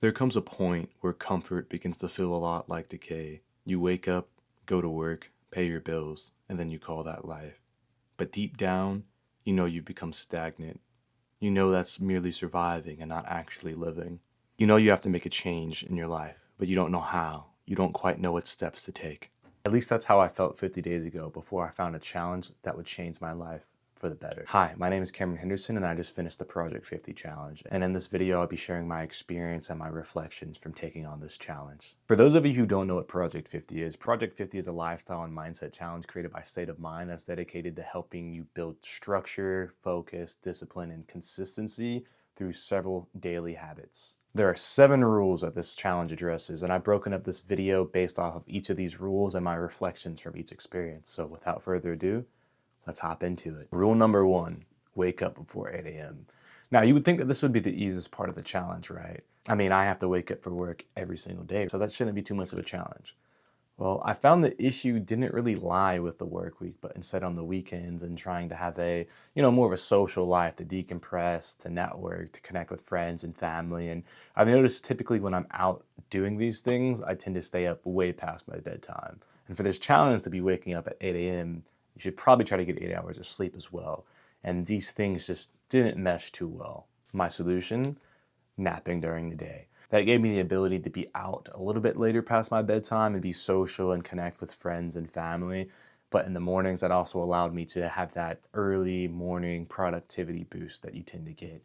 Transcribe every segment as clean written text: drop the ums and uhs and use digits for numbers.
There comes a point where comfort begins to feel a lot like decay. You wake up, go to work, pay your bills, and then you call that life. But deep down, you know you've become stagnant. You know that's merely surviving and not actually living. You know you have to make a change in your life, but you don't know how. You don't quite know what steps to take. At least that's how I felt 50 days ago before I found a challenge that would change my life for the better. Hi, my name is Henderson and I just finished the Project 50 challenge. And in this video, I'll be sharing my experience and my reflections from taking on this challenge. For those of you who don't know what Project 50 is a lifestyle and mindset challenge created by State of Mind that's dedicated to helping you build structure, focus, discipline, and consistency through several daily habits. There are 7 rules that this challenge addresses, and I've broken up this video based off of each of these rules and my reflections from each experience. So without further ado, let's hop into it. Rule number 1, wake up before 8 a.m. Now, you would think that this would be the easiest part of the challenge, right? I mean, I have to wake up for work every single day, so that shouldn't be too much of a challenge. Well, I found the issue didn't really lie with the work week, but instead on the weekends and trying to have a, more of a social life, to decompress, to network, to connect with friends and family. And I've noticed typically when I'm out doing these things, I tend to stay up way past my bedtime. And for this challenge to be waking up at 8 a.m., you should probably try to get 8 hours of sleep as well. And these things just didn't mesh too well. My solution? Napping during the day. That gave me the ability to be out a little bit later past my bedtime and be social and connect with friends and family. But in the mornings, that also allowed me to have that early morning productivity boost that you tend to get.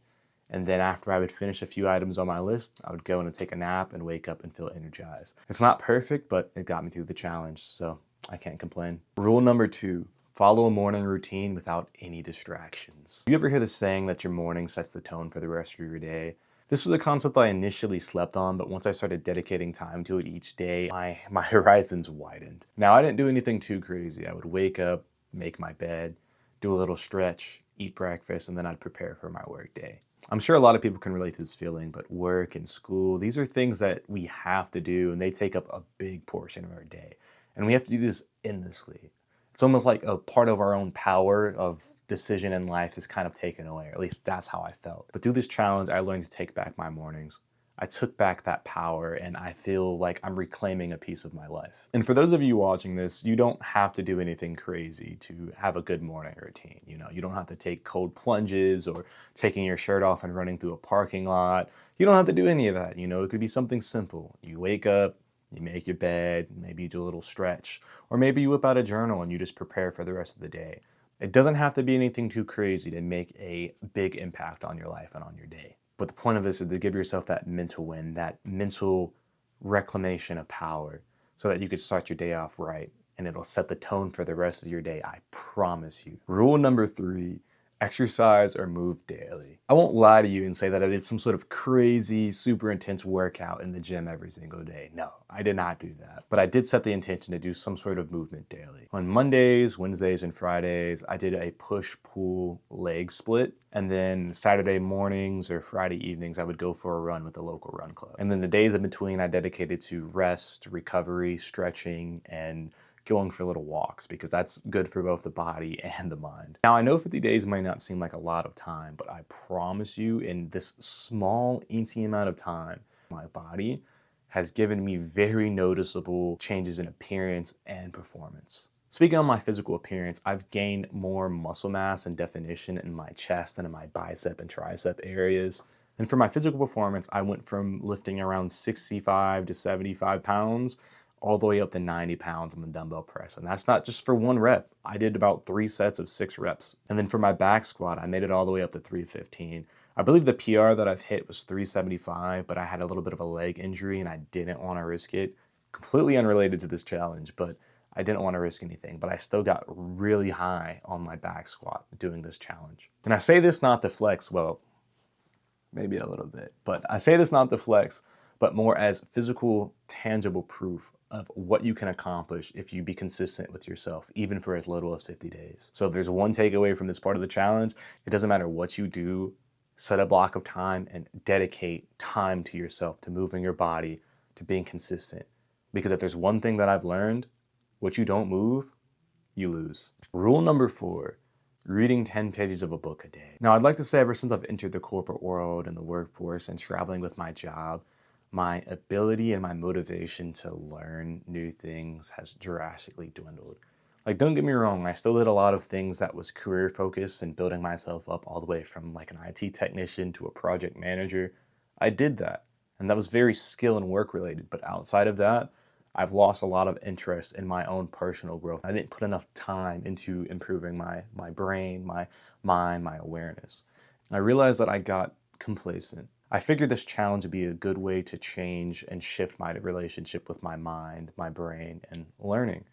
And then after I would finish a few items on my list, I would go in and take a nap and wake up and feel energized. It's not perfect, but it got me through the challenge, so I can't complain. Rule number 2, follow a morning routine without any distractions. You ever hear the saying that your morning sets the tone for the rest of your day? This was a concept I initially slept on, but once I started dedicating time to it each day, my horizons widened. Now, I didn't do anything too crazy. I would wake up, make my bed, do a little stretch, eat breakfast, and then I'd prepare for my work day. I'm sure a lot of people can relate to this feeling, but work and school, these are things that we have to do, and they take up a big portion of our day. And we have to do this endlessly. It's almost like a part of our own power of decision in life is kind of taken away, or at least that's how I felt. But through this challenge, I learned to take back my mornings. I took back that power and I feel like I'm reclaiming a piece of my life. And for those of you watching this, you don't have to do anything crazy to have a good morning routine. You don't have to take cold plunges or taking your shirt off and running through a parking lot. You don't have to do any of that. It could be something simple. You wake up, you make your bed, maybe you do a little stretch, or maybe you whip out a journal and you just prepare for the rest of the day. It doesn't have to be anything too crazy to make a big impact on your life and on your day. But the point of this is to give yourself that mental win, that mental reclamation of power, so that you could start your day off right, and it'll set the tone for the rest of your day, I promise you. Rule number 3, exercise or move daily. I won't lie to you and say that I did some sort of crazy, super intense workout in the gym every single day. No, I did not do that. But I did set the intention to do some sort of movement daily. On Mondays, Wednesdays, and Fridays, I did a push-pull leg split. And then Saturday mornings or Friday evenings, I would go for a run with the local run club. And then the days in between, I dedicated to rest, recovery, stretching, and going for little walks, because that's good for both the body and the mind. Now, I know 50 days might not seem like a lot of time, but I promise you, in this small, easy amount of time, my body has given me very noticeable changes in appearance and performance. Speaking on my physical appearance, I've gained more muscle mass and definition in my chest and in my bicep and tricep areas. And for my physical performance, I went from lifting around 65 to 75 pounds all the way up to 90 pounds on the dumbbell press. And that's not just for one rep. I did about 3 sets of 6 reps. And then for my back squat, I made it all the way up to 315. I believe the PR that I've hit was 375, but I had a little bit of a leg injury and I didn't want to risk it. Completely unrelated to this challenge, but I didn't want to risk anything. But I still got really high on my back squat doing this challenge. And I say this not to flex, well, maybe a little bit, but I say this not to flex, but more as physical, tangible proof of what you can accomplish if you be consistent with yourself, even for as little as 50 days. So if there's one takeaway from this part of the challenge, it doesn't matter what you do, set a block of time and dedicate time to yourself, to moving your body, to being consistent. Because if there's one thing that I've learned, what you don't move, you lose. Rule number 4, reading 10 pages of a book a day. Now, I'd like to say ever since I've entered the corporate world and the workforce and traveling with my job, my ability and my motivation to learn new things has drastically dwindled. Like, don't get me wrong, I still did a lot of things that was career focused and building myself up all the way from like an IT technician to a project manager. I did that, and that was very skill and work related. But outside of that, I've lost a lot of interest in my own personal growth. I didn't put enough time into improving my brain, my mind, my awareness. I realized that I got complacent. I figured this challenge would be a good way to change and shift my relationship with my mind, my brain, and learning.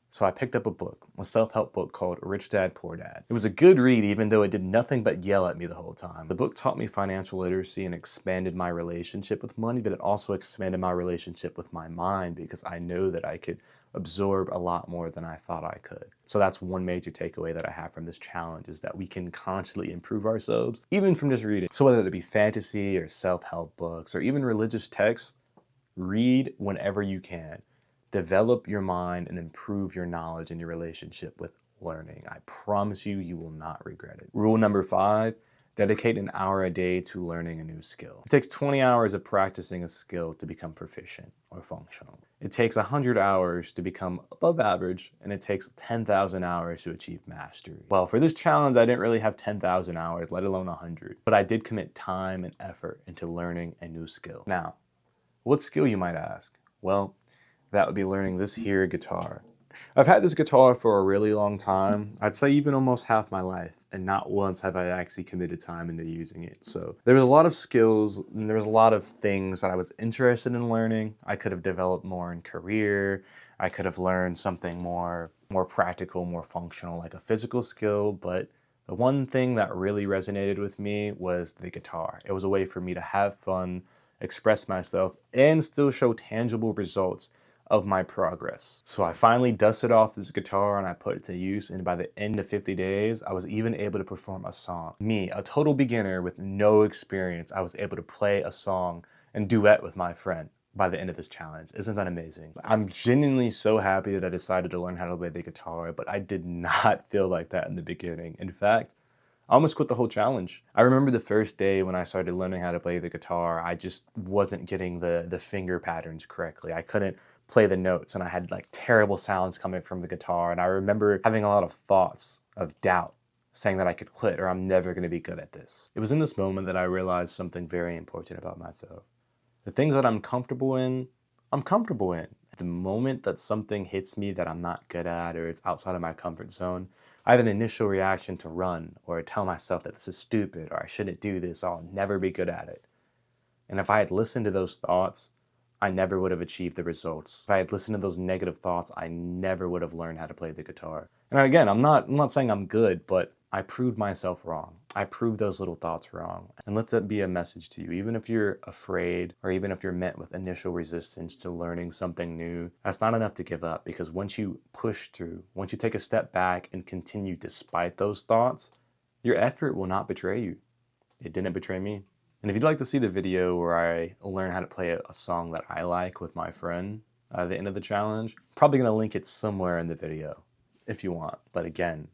So I picked up a book, a self-help book called Rich Dad, Poor Dad. It was a good read even though it did nothing but yell at me the whole time. The book taught me financial literacy and expanded my relationship with money, but it also expanded my relationship with my mind because I know that I could absorb a lot more than I thought I could. So that's one major takeaway that I have from this challenge, is that we can constantly improve ourselves, even from just reading. So whether it be fantasy or self-help books or even religious texts, read whenever you can. Develop your mind and improve your knowledge and your relationship with learning. I promise you, you will not regret it. Rule number 5, dedicate an hour a day to learning a new skill. It takes 20 hours of practicing a skill to become proficient or functional. It takes 100 hours to become above average, and it takes 10,000 hours to achieve mastery. Well, for this challenge, I didn't really have 10,000 hours, let alone 100, but I did commit time and effort into learning a new skill. Now, what skill, you might ask? Well, that would be learning this here guitar. I've had this guitar for a really long time. I'd say even almost half my life, and not once have I actually committed time into using it. So there was a lot of skills and there was a lot of things that I was interested in learning. I could have developed more in career. I could have learned something more practical, more functional, like a physical skill. But the one thing that really resonated with me was the guitar. It was a way for me to have fun, express myself, and still show tangible results of my progress. So I finally dusted off this guitar and I put it to use, and by the end of 50 days, I was even able to perform a song. Me, a total beginner with no experience, I was able to play a song and duet with my friend by the end of this challenge. Isn't that amazing? I'm genuinely so happy that I decided to learn how to play the guitar, but I did not feel like that in the beginning. In fact, I almost quit the whole challenge. I remember the first day when I started learning how to play the guitar, I just wasn't getting the finger patterns correctly. I couldn't play the notes and I had like terrible sounds coming from the guitar. And I remember having a lot of thoughts of doubt, saying that I could quit or I'm never gonna be good at this. It was in this moment that I realized something very important about myself. The things that I'm comfortable in, I'm comfortable in. The moment that something hits me that I'm not good at or it's outside of my comfort zone, I have an initial reaction to run or tell myself that this is stupid or I shouldn't do this, I'll never be good at it. And if I had listened to those thoughts, I never would have achieved the results. If I had listened to those negative thoughts, I never would have learned how to play the guitar. And again, I'm not saying I'm good, but I proved myself wrong. I proved those little thoughts wrong. And let that be a message to you. Even if you're afraid or even if you're met with initial resistance to learning something new, that's not enough to give up, because once you push through, once you take a step back and continue despite those thoughts, your effort will not betray you. It didn't betray me. And if you'd like to see the video where I learn how to play a song that I like with my friend at the end of the challenge, I'm probably gonna link it somewhere in the video if you want. But again,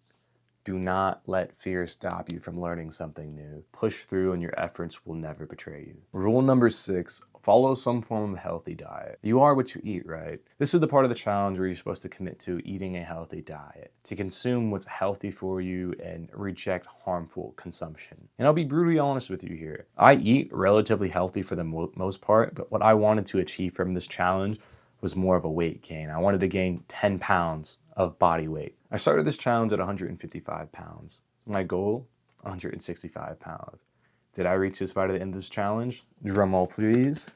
do not let fear stop you from learning something new. Push through and your efforts will never betray you. Rule number 6, follow some form of healthy diet. You are what you eat, right? This is the part of the challenge where you're supposed to commit to eating a healthy diet, to consume what's healthy for you and reject harmful consumption. And I'll be brutally honest with you here. I eat relatively healthy for the most part, but what I wanted to achieve from this challenge was more of a weight gain. I wanted to gain 10 pounds of body weight. I started this challenge at 155 pounds. My goal, 165 pounds. Did I reach this by the end of this challenge? Drum roll, please.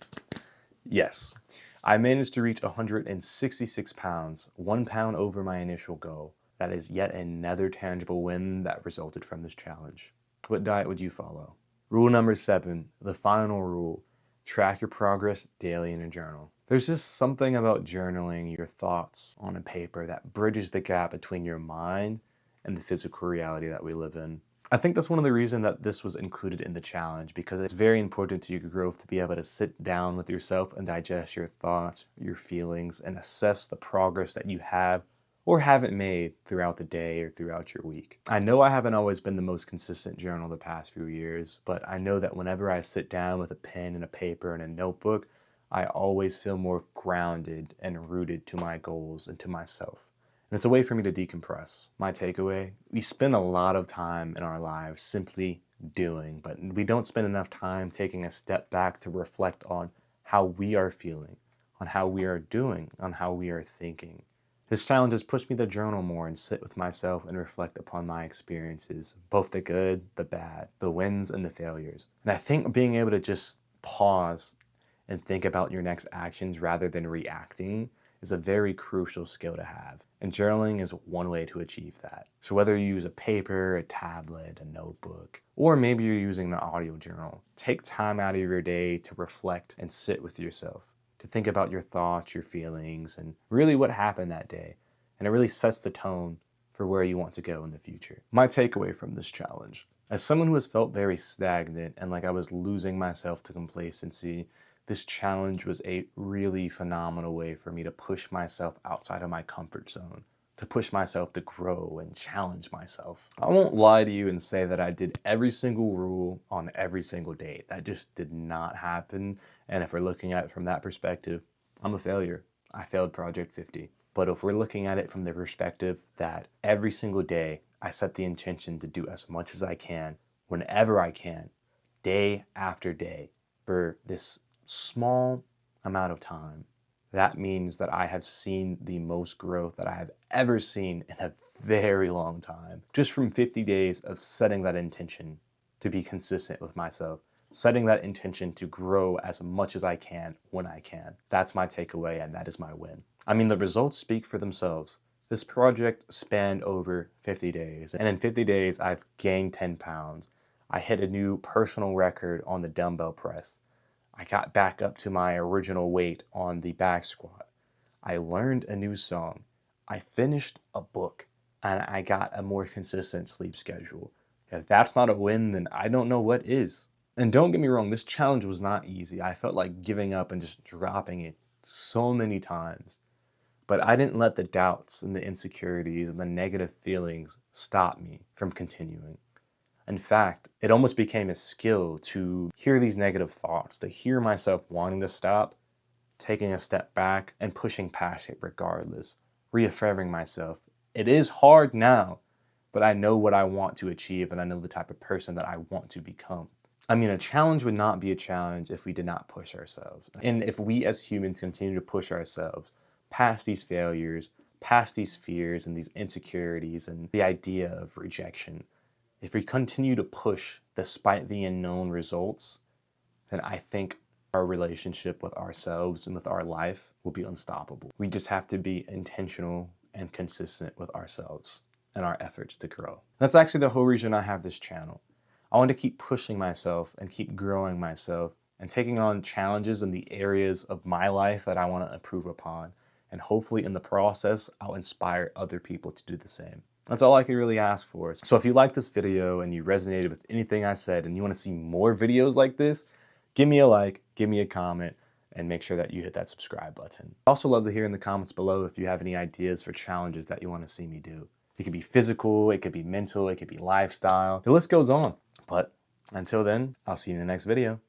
Yes. I managed to reach 166 pounds, 1 pound over my initial goal. That is yet another tangible win that resulted from this challenge. What diet would you follow? Rule number 7, the final rule. Track your progress daily in a journal. There's just something about journaling your thoughts on a paper that bridges the gap between your mind and the physical reality that we live in. I think that's one of the reasons that this was included in the challenge, because it's very important to your growth to be able to sit down with yourself and digest your thoughts, your feelings, and assess the progress that you have or haven't made throughout the day or throughout your week. I know I haven't always been the most consistent journal the past few years, but I know that whenever I sit down with a pen and a paper and a notebook, I always feel more grounded and rooted to my goals and to myself. And it's a way for me to decompress. My takeaway, we spend a lot of time in our lives simply doing, but we don't spend enough time taking a step back to reflect on how we are feeling, on how we are doing, on how we are thinking. This challenge has pushed me to journal more and sit with myself and reflect upon my experiences, both the good, the bad, the wins and the failures. And I think being able to just pause and think about your next actions rather than reacting is a very crucial skill to have. And journaling is one way to achieve that. So whether you use a paper, a tablet, a notebook, or maybe you're using an audio journal, take time out of your day to reflect and sit with yourself, to think about your thoughts, your feelings, and really what happened that day. And it really sets the tone for where you want to go in the future. My takeaway from this challenge, as someone who has felt very stagnant and like I was losing myself to complacency, this challenge was a really phenomenal way for me to push myself outside of my comfort zone, to push myself to grow and challenge myself. I won't lie to you and say that I did every single rule on every single day. That just did not happen. And if we're looking at it from that perspective, I'm a failure. I failed Project 50. But if we're looking at it from the perspective that every single day I set the intention to do as much as I can, whenever I can, day after day, for this small amount of time, that means that I have seen the most growth that I have ever seen in a very long time. Just from 50 days of setting that intention to be consistent with myself, setting that intention to grow as much as I can when I can. That's my takeaway and that is my win. I mean, the results speak for themselves. This project spanned over 50 days, and in 50 days, I've gained 10 pounds. I hit a new personal record on the dumbbell press. I got back up to my original weight on the back squat. I learned a new song. I finished a book, and I got a more consistent sleep schedule. If that's not a win, then I don't know what is. And don't get me wrong, this challenge was not easy. I felt like giving up and just dropping it so many times. But I didn't let the doubts and the insecurities and the negative feelings stop me from continuing. In fact, it almost became a skill to hear these negative thoughts, to hear myself wanting to stop, taking a step back and pushing past it regardless, reaffirming myself. It is hard now, but I know what I want to achieve and I know the type of person that I want to become. I mean, a challenge would not be a challenge if we did not push ourselves. And if we as humans continue to push ourselves past these failures, past these fears and these insecurities and the idea of rejection, if we continue to push despite the unknown results, then I think our relationship with ourselves and with our life will be unstoppable. We just have to be intentional and consistent with ourselves and our efforts to grow. That's actually the whole reason I have this channel. I want to keep pushing myself and keep growing myself and taking on challenges in the areas of my life that I want to improve upon. And hopefully in the process, I'll inspire other people to do the same. That's all I can really ask for. So if you liked this video and you resonated with anything I said and you want to see more videos like this, give me a like, give me a comment, and make sure that you hit that subscribe button. I'd also love to hear in the comments below if you have any ideas for challenges that you want to see me do. It could be physical, it could be mental, it could be lifestyle. The list goes on. But until then, I'll see you in the next video.